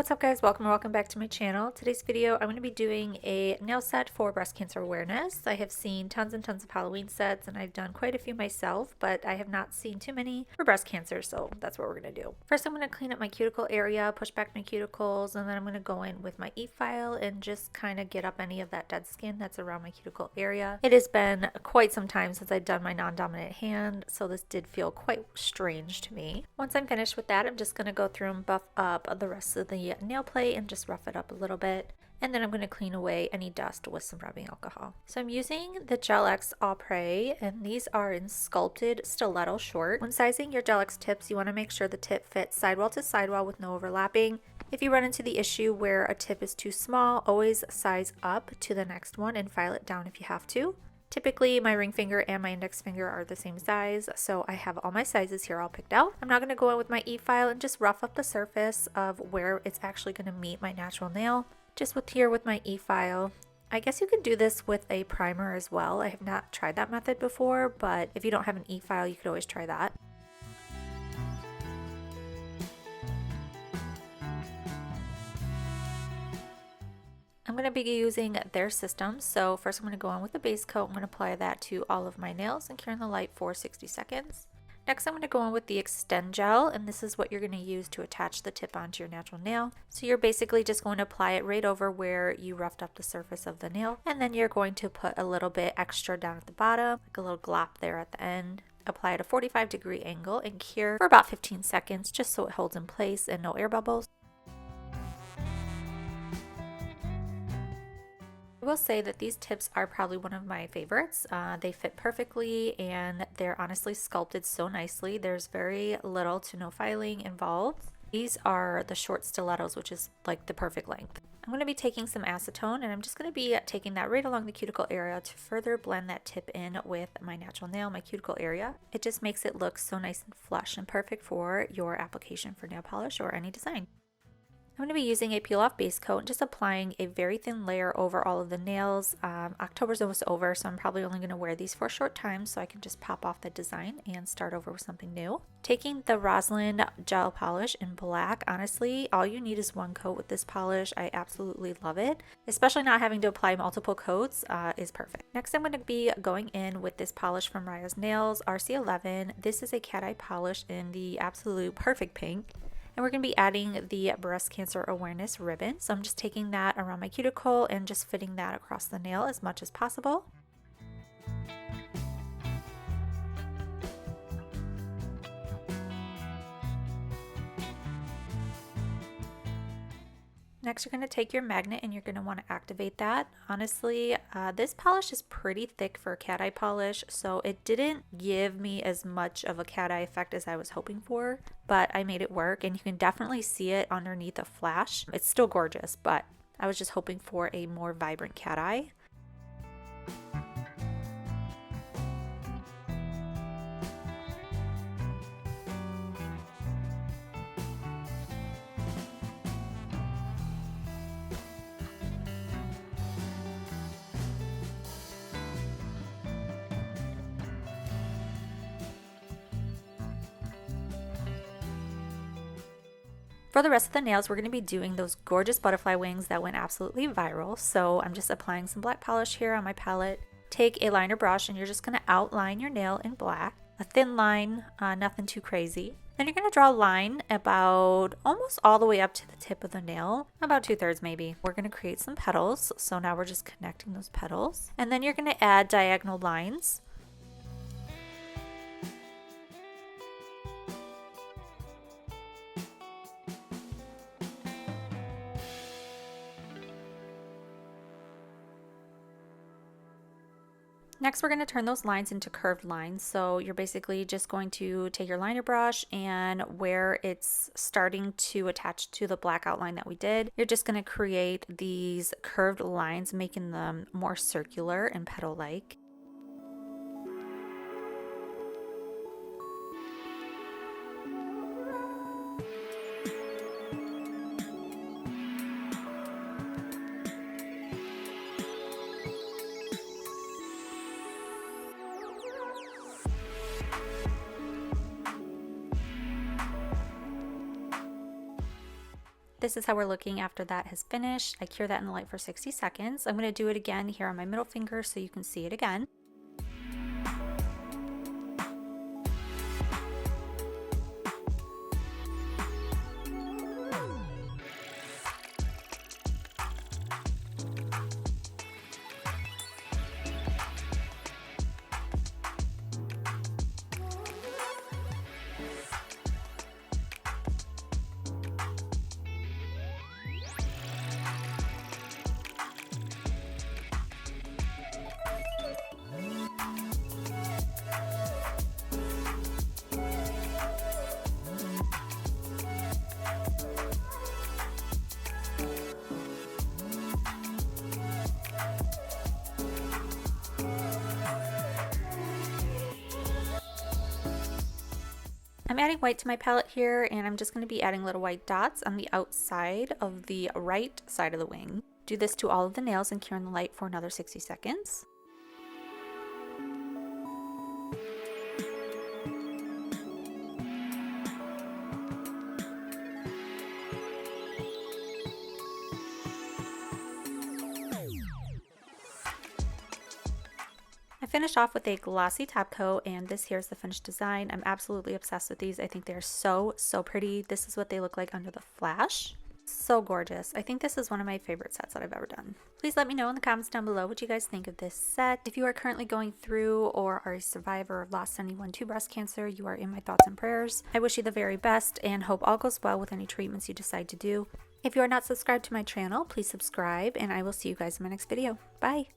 What's up guys, welcome back to my channel. Today's video I'm going to be doing a nail set for breast cancer awareness. I have seen tons and tons of Halloween sets and I've done quite a few myself, but I have not seen too many for breast cancer, so that's what we're going to do. First I'm going to clean up my cuticle area, push back my cuticles, and then I'm going to go in with my e-file and just kind of get up any of that dead skin that's around my cuticle area. It has been quite some time since I've done my non-dominant hand, so this did feel quite strange to me. Once I'm finished with that, I'm just going to go through and buff up the rest of the nail plate and just rough it up a little bit, and then I'm going to clean away any dust with some rubbing alcohol. So I'm using the Gel X Après, and these are in sculpted stiletto short. When sizing your Gel X tips, you want to make sure the tip fits sidewall to sidewall with no overlapping. If you run into the issue where a tip is too small, always size up to the next one and file it down if you have to. Typically, my ring finger and my index finger are the same size, so I have all my sizes here all picked out. I'm now going to go in with my e-file and just rough up the surface of where it's actually going to meet my natural nail. Just with my e-file. I guess you can do this with a primer as well. I have not tried that method before, but if you don't have an e-file, you could always try that. I'm going to be using their system, so first I'm going to go on with the base coat. I'm going to apply that to all of my nails and cure in the light for 60 seconds. Next I'm going to go on with the Extend Gel, and this is what you're going to use to attach the tip onto your natural nail. So you're basically just going to apply it right over where you roughed up the surface of the nail, and then you're going to put a little bit extra down at the bottom, like a little glop there at the end. Apply at a 45-degree angle and cure for about 15 seconds just so it holds in place and no air bubbles. I will say that these tips are probably one of my favorites. They fit perfectly and they're honestly sculpted so nicely. There's very little to no filing involved. These are the short stilettos, which is like the perfect length. I'm going to be taking some acetone and I'm just going to be taking that right along the cuticle area to further blend that tip in with my natural nail, my cuticle area. It just makes it look so nice and flush and perfect for your application for nail polish or any design. I'm going to be using a peel off base coat and just applying a very thin layer over all of the nails. October's almost over, so I'm probably only going to wear these for a short time so I can just pop off the design and start over with something new. Taking the Rosalind gel polish in black, honestly, all you need is one coat with this polish. I absolutely love it. Especially not having to apply multiple coats is perfect. Next, I'm going to be going in with this polish from Raya's Nails, RC11. This is a cat eye polish in the absolute perfect pink. And we're going to be adding the breast cancer awareness ribbon. So I'm just taking that around my cuticle and just fitting that across the nail as much as possible. Next, you're going to take your magnet and you're going to want to activate that. Honestly, this polish is pretty thick for a cat eye polish, so it didn't give me as much of a cat eye effect as I was hoping for, but I made it work and you can definitely see it underneath a flash. It's still gorgeous, but I was just hoping for a more vibrant cat eye. For the rest of the nails, we're going to be doing those gorgeous butterfly wings that went absolutely viral. So I'm just applying some black polish here on my palette. Take a liner brush and you're just going to outline your nail in black. A thin line, nothing too crazy. Then you're going to draw a line about almost all the way up to the tip of the nail, about 2/3 maybe. We're going to create some petals. So now we're just connecting those petals. And then you're going to add diagonal lines. Next, we're going to turn those lines into curved lines. So you're basically just going to take your liner brush and where it's starting to attach to the black outline that we did, you're just going to create these curved lines, making them more circular and petal-like. This is how we're looking after that has finished. I cure that in the light for 60 seconds. I'm going to do it again here on my middle finger so you can see it again. I'm adding white to my palette here, and I'm just going to be adding little white dots on the outside of the right side of the wing. Do this to all of the nails and cure in the light for another 60 seconds. I finished off with a glossy top coat, and this here is the finished design. I'm absolutely obsessed with these. I think they're so pretty. This is what they look like under the flash. So gorgeous. I think this is one of my favorite sets that I've ever done. Please let me know in the comments down below what you guys think of this set. If you are currently going through or are a survivor or lost anyone to breast cancer, you are in my thoughts and prayers. I wish you the very best and hope all goes well with any treatments you decide to do. If you are not subscribed to my channel, please subscribe, and I will see you guys in my next video. Bye!